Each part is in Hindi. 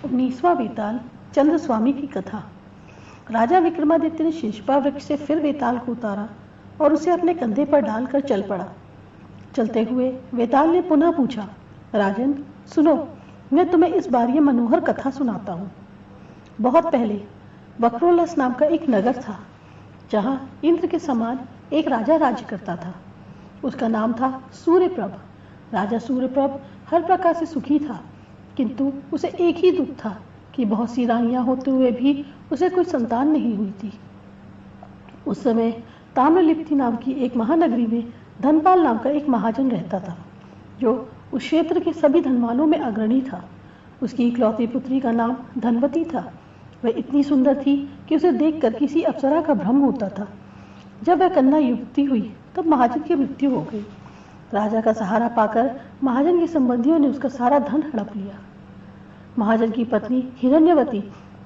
19वां वेताल चंद्र स्वामी की कथा। राजा विक्रमादित्य ने शीशपा वृक्ष से फिर वेताल को उतारा और उसे अपने कंधे पर डालकर चल पड़ा। चलते हुए वेताल ने पुनः पूछा, राजन सुनो, मैं तुम्हें इस बार ये मनोहर कथा सुनाता हूँ। बहुत पहले वक्रोलस नाम का एक नगर था, जहाँ इंद्र के समान एक राजा राज्य करता था। उसका नाम था सूर्यप्रभ। राजा सूर्यप्रभ हर प्रकार से सुखी था, किंतु उसे एक ही दुख था कि बहुत सी रानियां होते हुए भी उसे कोई संतान नहीं हुई थी। उस समय ताम्रलिप्ति नाम की एक महानगरी में धनपाल नाम का एक महाजन रहता था, जो उस क्षेत्र के सभी धनवानों में अग्रणी था। उसकी इकलौती पुत्री का नाम धनवती था। वह इतनी सुंदर थी कि उसे देखकर किसी अप्सरा का भ्रम होता था। जब वह कन्या युवती हुई तब महाजन की मृत्यु हो गई। राजा का सहारा पाकर महाजन के संबंधियों ने उसका सारा धन हड़प लिया। महाजन की पत्नी हिरण्यवती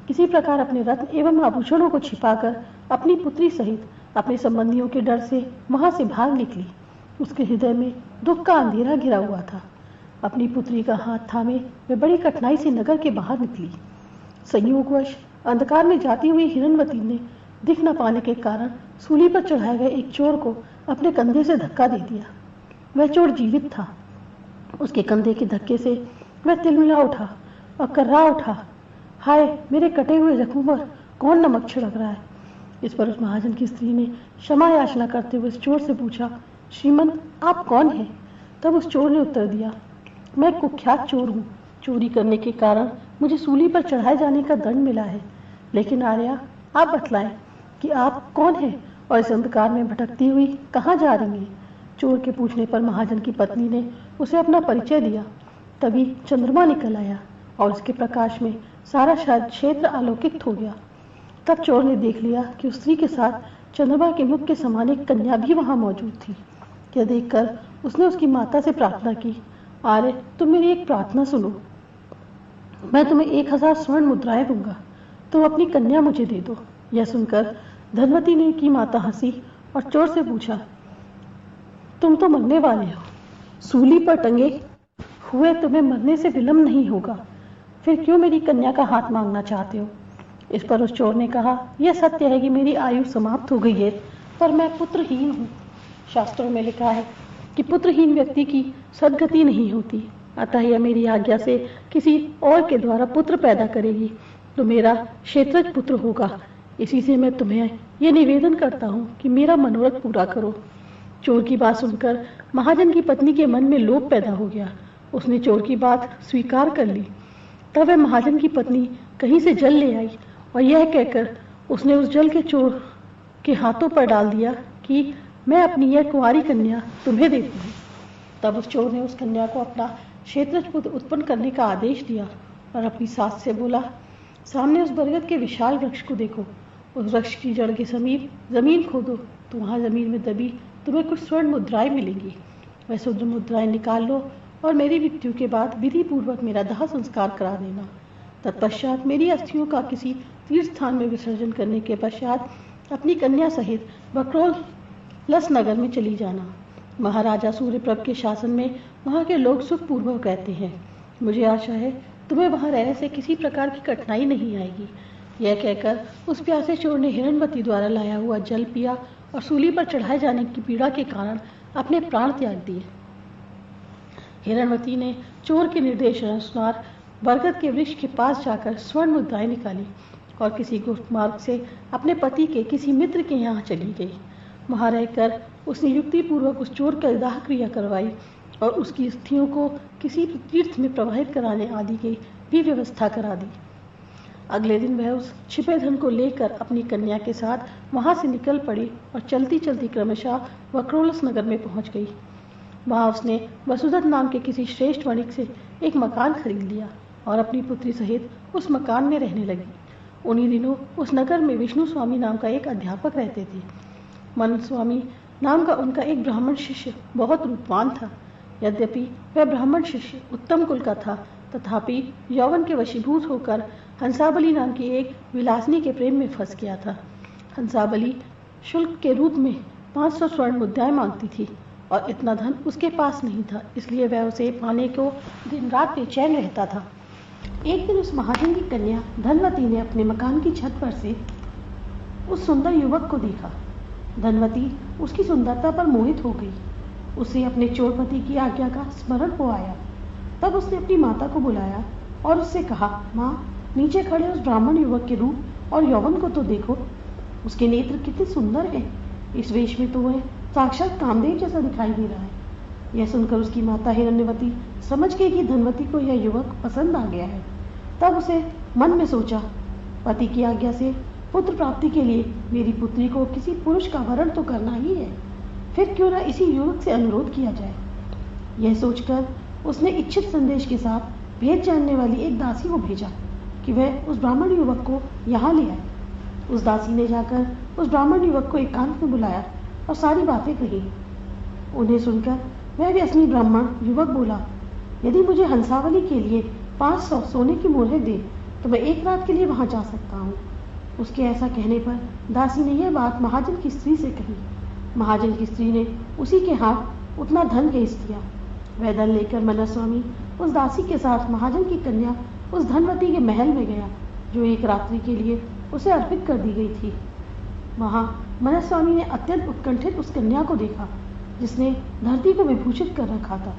किसी प्रकार अपने रत्न एवं आभूषणों को छिपाकर अपनी पुत्री सहित अपने संबंधियों के डर से वहां से भाग निकली। उसके हृदय में दुख का अंधेरा घिरा हुआ था। अपनी पुत्री का हाथ थामे वे बड़ी कठिनाई से नगर के बाहर निकली। संयोगवश अंधकार में जाती हुई हिरण्यवती ने दिख न पाने के कारण सूली पर चढ़ाए गए एक चोर को अपने कंधे से धक्का दे दिया। वह चोर जीवित था। उसके कंधे के धक्के से वह तिलमिला उठा और कर्रा उठा, हाय मेरे कटे हुए जख्मों पर कौन नमक छिड़क रहा है। इस पर उस महाजन की स्त्री ने क्षमा याचना करते हुए उस चोर से पूछा, श्रीमंत आप कौन हैं? तब उस चोर ने उत्तर दिया, मैं कुख्यात चोर हूँ। चोरी करने के कारण मुझे सूली पर चढ़ाए जाने का दंड मिला है। लेकिन आर्या आप बतलाएं कि आप कौन हैं और इस अंधकार में भटकती हुई कहाँ जा रही हैं? चोर के पूछने पर महाजन की पत्नी ने उसे अपना परिचय दिया। तभी चंद्रमा निकल आया और उसके प्रकाश में सारा क्षेत्र आलोकित हो गया। तब चोर ने देख लिया कि उस स्त्री के साथ चंद्रमा के मुख के समान एक कन्या भी वहां मौजूद थी। यह देखकर उसने उसकी माता से प्रार्थना की, आर्य तुम मेरी एक प्रार्थना सुनो, मैं तुम्हें 1000 स्वर्ण मुद्राएं दूंगा, तुम अपनी कन्या मुझे दे दो। यह सुनकर धनवती ने की माता हंसी और चोर से पूछा, तुम तो मरने वाले हो, सूली पर टंगे हुए तुम्हें मरने से विलंब नहीं होगा, फिर क्यों मेरी कन्या का हाथ मांगना चाहते हो? इस पर उस चोर ने कहा, यह सत्य है कि मेरी आयु समाप्त हो गई है, पर मैं पुत्रहीन हूँ। शास्त्रों में लिखा है कि पुत्रहीन व्यक्ति की सद्गति नहीं होती, अतः यह मेरी आज्ञा से किसी और के द्वारा पुत्र पैदा करेगी तो मेरा क्षेत्रज पुत्र होगा। इसी से मैं तुम्हें यह निवेदन करता हूँ कि मेरा मनोरथ पूरा करो। चोर की बात सुनकर महाजन की पत्नी के मन में लोभ पैदा हो गया। उसने चोर की बात स्वीकार कर ली। तब वह महाजन की पत्नी कहीं से जल ले आई और यह कहकर उसने उस जल के चोर के हाथों पर डाल दिया कि मैं अपनी यह कुंवारी कन्या तुम्हें देती हूँ। तब उस चोर ने उस कन्या को अपना क्षेत्रज पुत्र उत्पन्न करने का आदेश दिया और अपनी सास से बोला, सामने उस बरगद के विशाल वृक्ष को देखो, उस वृक्ष की जड़ के समीप जमीन खोदो तो वहां जमीन में दबी तुम्हें कुछ स्वर्ण मुद्राएं मिलेंगी। वह स्वर्ण मुद्राएं निकाल लो और मेरी मृत्यु के बाद विधि पूर्वक मेरा दाह संस्कार करा देना। तत्पश्चात मेरी अस्थियों का किसी तीर्थ स्थान में विसर्जन करने के पश्चात अपनी कन्या सहित वक्रोलस नगर में चली जाना। महाराजा सूर्यप्रभ के शासन में वहां के लोग सुखपूर्वक रहते हैं। मुझे आशा है तुम्हें वहां रहने से किसी प्रकार की कठिनाई नहीं आएगी। यह कहकर उस प्यासे चोर ने हिरण्यवती द्वारा लाया हुआ जल पिया और सूली पर चढ़ाए जाने की पीड़ा के कारण अपने प्राण त्याग दिए। हिरण्यवती ने चोर के निर्देश अनुसार बरगद के वृक्ष के पास जाकर स्वर्ण मुद्राएं निकाली और किसी गुप्त मार्ग से अपने पति के किसी मित्र के यहाँ चली गई। वहां रहकर उसने युक्ति पूर्वक उस चोर का दाह क्रिया करवाई और उसकी अस्थियों को किसी तीर्थ में प्रवाहित कराने आदि की भी व्यवस्था करा दी। अगले दिन वह उस छिपे धन को लेकर अपनी कन्या के साथ वहां से निकल पड़ी और चलती चलती क्रमशः वक्रोलस नगर में पहुंच गई। वहां उसने वसुदत्त नाम के किसी श्रेष्ठ वणिक से एक मकान खरीद लिया और अपनी पुत्री सहित उस मकान में रहने लगी। उन्हीं दिनों उस नगर में विष्णु स्वामी नाम का एक अध्यापक रहते थे। मन स्वामी नाम का उनका एक ब्राह्मण शिष्य बहुत रूपवान था। यद्यपि वह ब्राह्मण शिष्य उत्तम कुल का था, तथापि यौवन के वशीभूत होकर हंसाबली नाम की एक विलासिनी के प्रेम में फंस गया था। हंसाबली शुल्क के रूप में 500 स्वर्ण मुद्राएं मांगती थी और इतना धन उसके पास नहीं था, इसलिए वह उसे पाने को दिन रात बेचैन रहता था। एक दिन उस महाजन की कन्या धनवती ने अपने मकान की छत पर से उस सुंदर युवक को देखा। धनवती उसकी सुंदरता पर मोहित हो गई। उसे अपने चोरपति की आज्ञा का स्मरण हो आया। तब उसने अपनी माता को बुलाया और उससे कहा, माँ, नीचे खड़े उस ब्राह्मण युवक के रूप और यौवन को तो देखो। उसके नेत्र कितने सुंदर हैं। इस वेश में तो वह साक्षात कामदेव जैसा दिखाई दे रहा है। यह सुनकर उसकी माता हिरण्यवती समझ गई कि धनवती को यह युवक पसंद आ गया है। तब उसे मन में सोचा, पति की आज्ञा से पुत्र प्राप्ति के लिए मेरी पुत्री को किसी पुरुष का वरण तो करना ही है। फिर क्यों न इसी युवक से अनुरोध किया जाए। यह सोचकर उसने इच्छित संदेश के साथ भेद जानने वाली एक दासी को भेजा कि वह उस ब्राह्मण युवक को यहाँ ले आए। उस दासी ने जाकर उस ब्राह्मण युवक को एकांत में बुलाया और सारी बातें कही। उन्हें सुनकर वह व्यसनी ब्राह्मण युवक बोला, यदि मुझे हंसावली के लिए 500 सोने की मोहरें दे तो मैं एक रात के लिए वहां जा सकता हूँ। उसके ऐसा कहने पर दासी ने यह बात महाजन की स्त्री से कही। महाजन की स्त्री ने उसी के हाथ उतना धन भेज दिया। वह धन लेकर मनस्वामी उस दासी के साथ महाजन की कन्या उस धनवती के महल में गया, जो एक रात्रि के लिए उसे अर्पित कर दी गई थी। वहां मनस्वामी ने अत्यंत उत्कंठित उस कन्या को देखा, जिसने धरती को विभूषित कर रखा था।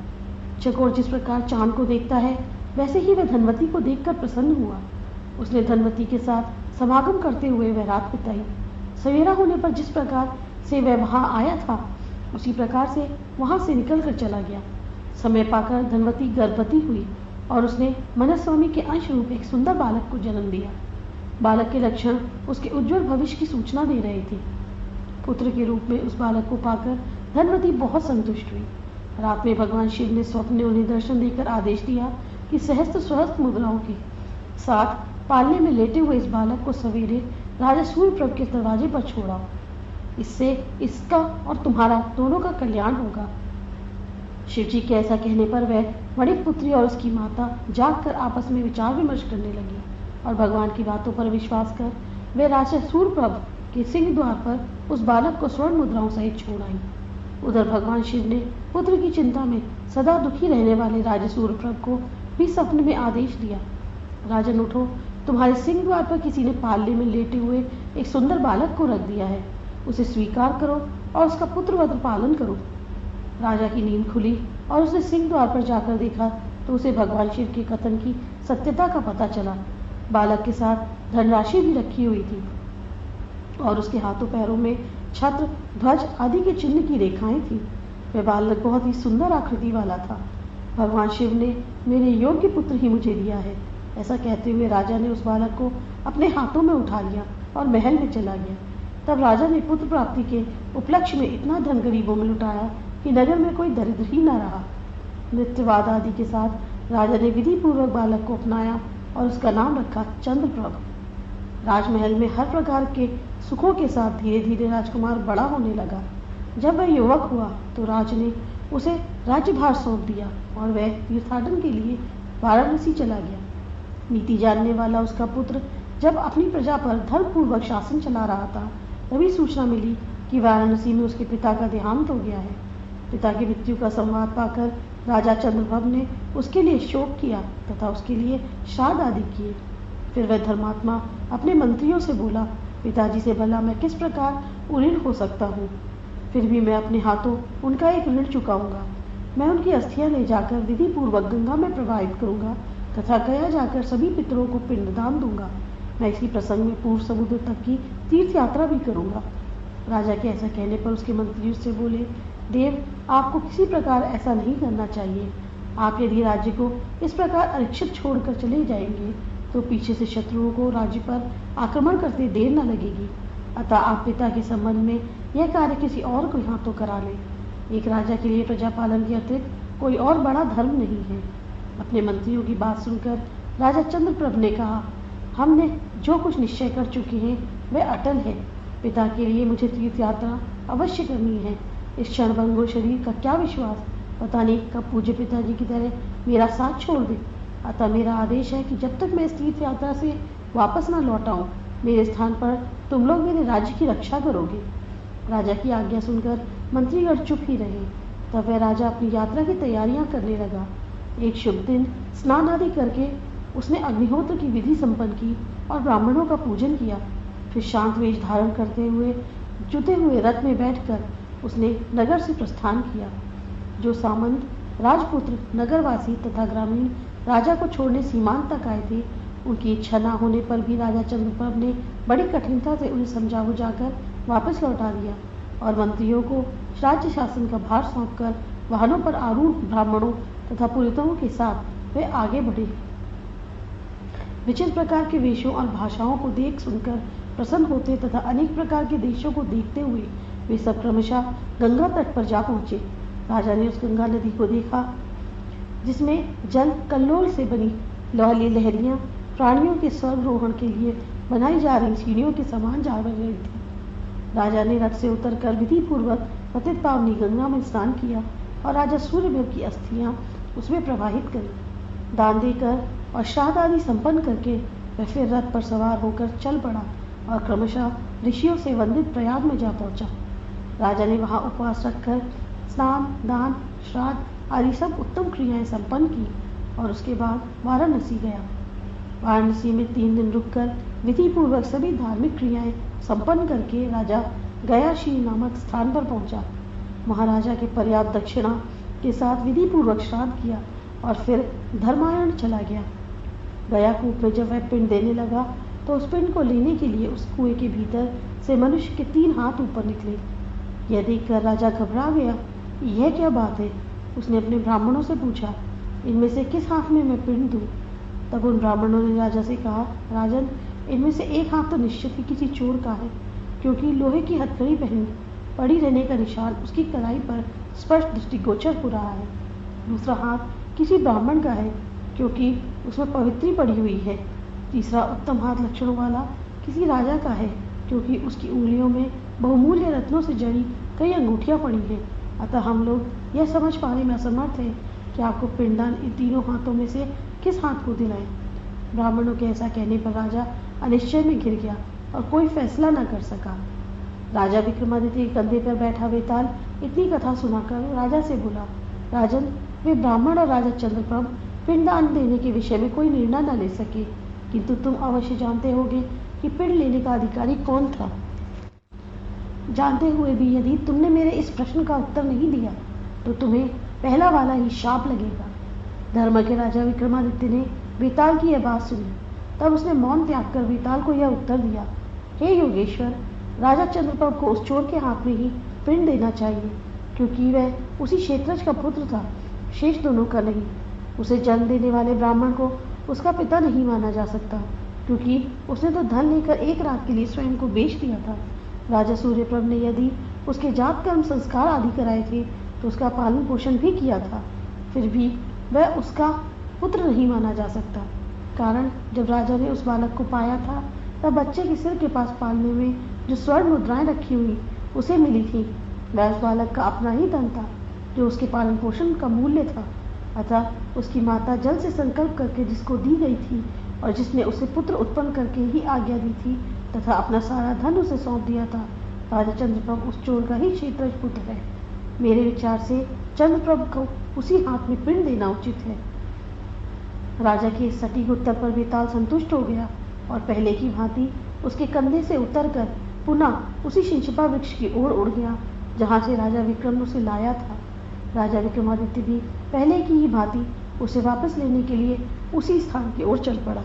चकोर जिस प्रकार चांद को देखता है, वैसे ही वह धनवती को देखकर प्रसन्न हुआ। उसने धनवती के साथ समागम करते हुए वह रात बिताई। सवेरा होने पर जिस प्रकार से वह वहां आया था, उसी प्रकार से वहां से निकल कर चला गया। समय पाकर धनवती गर्भवती हुई और उसने मनस्वामी के अंश रूप एक सुंदर बालक को जन्म दिया। बालक के लक्षण उसके उज्जवल भविष्य की सूचना दे रहे थे। पुत्र के रूप में उस बालक को पाकर धनवती बहुत संतुष्ट हुई। रात में भगवान शिव ने स्वप्न में उन्हें दर्शन देकर आदेश दिया कि सहस्त्र सहस्त्र मुद्राओं के साथ पालने में लेटे हुए इस बालक को सवेरे राजा सूर्यप्रभ के दरवाजे पर छोड़ाओ। इससे इसका और तुम्हारा दोनों का कल्याण होगा। शिव जी के ऐसा कहने पर वह वणिक पुत्री और उसकी माता जागकर आपस में विचार विमर्श करने लगी और भगवान की बातों पर विश्वास कर वे राजा सूर्यप्रभ के सिंह द्वार पर उस बालक को स्वर्ण मुद्राओं सहित छोड़ आई। उधर भगवान शिव ने पुत्र की चिंता में सदा दुखी रहने वाले राजा सूर्यप्रभ को भी स्वप्न में आदेश दिया, राजन उठो, तुम्हारे सिंह द्वार पर किसी ने पालने में लेटे हुए एक सुंदर बालक को रख दिया है। उसे स्वीकार करो और उसका पुत्रवत पालन करो। राजा की नींद खुली और उसने सिंह द्वार पर जाकर देखा तो उसे भगवान शिव के कथन की सत्यता का पता चला। बालक के साथ धनराशि भी रखी हुई थी और उसके हाथों पैरों में छत्र, ध्वज आदि के चिन्ह की रेखाएं थी। वह बालक बहुत ही सुंदर आकृति वाला था। भगवान शिव ने मेरे योग्य पुत्र ही मुझे दिया है, ऐसा कहते हुए राजा ने उस बालक को अपने हाथों में उठा लिया और महल में चला गया। तब राजा ने पुत्र प्राप्ति के उपलक्ष्य में इतना धन गरीबों में लुटाया कि नगर में कोई दरिद्र ही न रहा। नृत्यवाद आदि के साथ राजा ने विधि पूर्वक बालक को अपनाया और उसका नाम रखा चंद्रप्रभ। राजमहल में हर प्रकार के सुखों के साथ धीरे धीरे राजकुमार बड़ा होने लगा। जब वह युवक हुआ तो राज ने उसे राज्यभार सौंप दिया और वह तीर्थाटन के लिए वाराणसी चला गया। नीति जानने वाला उसका पुत्र जब अपनी प्रजा पर धर्मपूर्वक शासन चला रहा था, तभी सूचना मिली कि वाराणसी में उसके पिता का देहांत हो गया है। पिता की मृत्यु का संवाद पाकर राजा चंद्रप्रभ ने उसके लिए शोक किया तथा उसके लिए श्राद्ध आदि किए। फिर वह धर्मात्मा अपने मंत्रियों से बोला, पिताजी से भला मैं किस प्रकार ऋण हो सकता हूँ, फिर भी मैं अपने हाथों उनका एक ऋण चुकाऊंगा। मैं उनकी अस्थियां ले जाकर विधि पूर्वक गंगा में प्रवाहित करूंगा तथा गया जाकर सभी पितरों को पिंडदान दूंगा। मैं इसी प्रसंग में पूर्व समुद्र तक की तीर्थ यात्रा भी करूंगा। राजा के ऐसा कहने पर उसके मंत्री उससे बोले, देव, आपको किसी प्रकार ऐसा नहीं करना चाहिए। आप यदि राज्य को इस प्रकार अरक्षित छोड़कर चले जाएंगे तो पीछे से शत्रुओं को राज्य पर आक्रमण करते देर न लगेगी। अतः आप पिता के संबंध में यह कार्य किसी और को हाथों करा लें। एक राजा के लिए प्रजा पालन के अतिरिक्त कोई और बड़ा धर्म नहीं है। अपने मंत्रियों की बात सुनकर राजा चंद्रप्रभ ने कहा, हमने जो कुछ निश्चय कर चुके हैं वह अटल है। पिता के लिए मुझे तीर्थ यात्रा अवश्य करनी है। इस क्षणभंगुर शरीर का क्या विश्वास, पता नहीं कब पूज्य पिताजी की तरह मेरा साथ छोड़ दे। अतः मेरा आदेश है कि जब तक मैं इस तीर्थ यात्रा से वापस न लौटाऊं, मेरे स्थान पर तुम लोग मेरे राज्य की रक्षा करोगे। राजा की आज्ञा सुनकर मंत्रीगण चुप ही रहे। तब वह राजा अपनी यात्रा की तैयारियां करने लगा। एक शुभ दिन स्नान आदि करके उसने अग्निहोत्र की विधि संपन्न की और ब्राह्मणों का पूजन किया। फिर शांत वेश धारण करते हुए जुते हुए रथ में बैठकर उसने नगर से प्रस्थान किया। जो सामंत, राजपुत्र, नगरवासी तथा ग्रामीण राजा को छोड़ने सीमांत तक आए थे, उनकी इच्छा न होने पर भी राजा चंद्रप्रभ ने बड़ी कठिनता से उन्हें समझा बुझाकर वापस लौटा दिया और मंत्रियों को राज्य शासन का भार सौंपकर वाहनों पर आरूढ़ ब्राह्मणों तथा पुरोहितों के साथ वे आगे बढ़े। विचित्र प्रकार के वेशों और भाषाओं को देख सुनकर प्रसन्न होते तथा अनेक प्रकार के देशों को देखते हुए वे सब क्रमशः गंगा तट पर जा पहुंचे। राजा ने उस गंगा नदी को देखा जिसमें जल कल्लोल से बनी लौली लहरियां प्राणियों के स्वर्गरोहण के लिए बनाई जा रही सीढ़ियों के समान जा रही थी। राजा ने रथ से उतरकर विधि पूर्वक पतित पावनी गंगा में स्नान किया और राजा सूर्यदेव की अस्थियां उसमें प्रवाहित करी। दान देकर और श्राद्ध आदि संपन्न करके वह फिर रथ पर सवार होकर चल पड़ा और क्रमशः ऋषियों से वंदित प्रयाग में जा पहुंचा। राजा ने वहां उपवास रखकर स्नान, दान, श्राद्ध आदि सब उत्तम क्रियाएं संपन्न की और उसके बाद वाराणसी गया। वाराणसी में 3 दिन रुककर विधि पूर्वक सभी धार्मिक क्रियाएं संपन्न करके राजा गयाशी नामक स्थान पर पहुंचा। महाराजा के पर्याप्त दक्षिणा के साथ विधि पूर्वक श्राद्ध किया और फिर धर्मायण चला गया। गया कूप में जब वह पिंड देने लगा तो उस पिंड को लेने के लिए उस कुएं के भीतर से मनुष्य के 3 हाथ ऊपर निकले। यह देखकर राजा घबरा गया। यह क्या बात है? उसने अपने ब्राह्मणों से पूछा, इनमें से किस हाथ में मैं पिंड दूं? तब उन ब्राह्मणों ने राजा से कहा, राजन, इनमें से एक हाथ तो निश्चित ही किसी चोर का है, क्योंकि लोहे की हथकड़ी पड़ी रहने का निशान उसकी कलाई पर स्पष्ट दृष्टिगोचर हो रहा है। दूसरा हाथ किसी ब्राह्मण का है, क्योंकि उसमें पवित्री पड़ी हुई है। तीसरा उत्तम हाथ लक्षणों वाला किसी राजा का है, क्योंकि उसकी उंगलियों में बहुमूल्य रत्नों से जड़ी कई अंगूठियां पड़ी हैं। अतः हम लोग यह समझ पाने में असमर्थ हैं कि आपको पिंडदान इन तीनों हाथों में से किस हाथ को दिलाएं। ब्राह्मणों के ऐसा कहने पर राजा अनिश्चय में घिर गया और कोई फैसला न कर सका। राजा विक्रमादित्य के कंधे पर बैठा वेताल इतनी कथा सुनाकर राजा से बोला, राजन, वे ब्राह्मण और राजा चंद्रप्रभ पिंडदान देने के विषय में कोई निर्णय न ले सके, किंतु तुम अवश्य जानते होगे कि पिंड लेने का अधिकारी कौन था। जानते हुए भी यदि तुमने मेरे इस प्रश्न का उत्तर नहीं दिया तो तुम्हें पहला वाला ही शाप लगेगा। धर्म के राजा विक्रमादित्य ने वेताल की यह बात सुनी। तब उसने मौन त्याग कर वेताल को यह उत्तर दिया, हे योगेश्वर, राजा चंद्रप्रभ को उस चोर के हाथ में ही पिंड देना चाहिए, क्योंकि वह उसी क्षेत्रज का पुत्र था, शेष दोनों का नहीं। उसे जन्म देने वाले ब्राह्मण को उसका पिता नहीं माना जा सकता, क्योंकि उसने तो धन लेकर एक रात के लिए स्वयं को बेच दिया था। राजा सूर्यप्रभ ने यदि उसके जात कर्म संस्कार आदि कराए थे तो उसका पालन पोषण भी किया था, फिर भी वह उसका पुत्र नहीं माना जा सकता। कारण जब राजा ने उस बालक को पाया था तब बच्चे के सिर के पास पालने में जो स्वर्ण मुद्राएं रखी हुई उसे मिली थी, वह उस बालक का अपना ही धन था जो उसके पालन पोषण का मूल्य था। अतः उसकी माता जल से संकल्प करके जिसको दी गई थी और जिसने उसे पुत्र उत्पन्न करके ही आज्ञा दी थी तथा अपना सारा धन उसे सौंप दिया था, राजा चंद्रप्रभ उस चोर का ही क्षेत्रज पुत्र है। मेरे विचार से चंद्रप्रभ को उसी हाथ में पिंड देना उचित है। राजा के इस सटीक उत्तर पर वेताल संतुष्ट हो गया और पहले की भांति उसके कंधे से उतरकर पुनः उसी शिंशपा वृक्ष की ओर उड़ गया जहां से राजा विक्रम ने उसे लाया था। राजा विक्रमादित्य भी पहले की ही भांति उसे वापस लेने के लिए उसी स्थान की ओर चल पड़ा।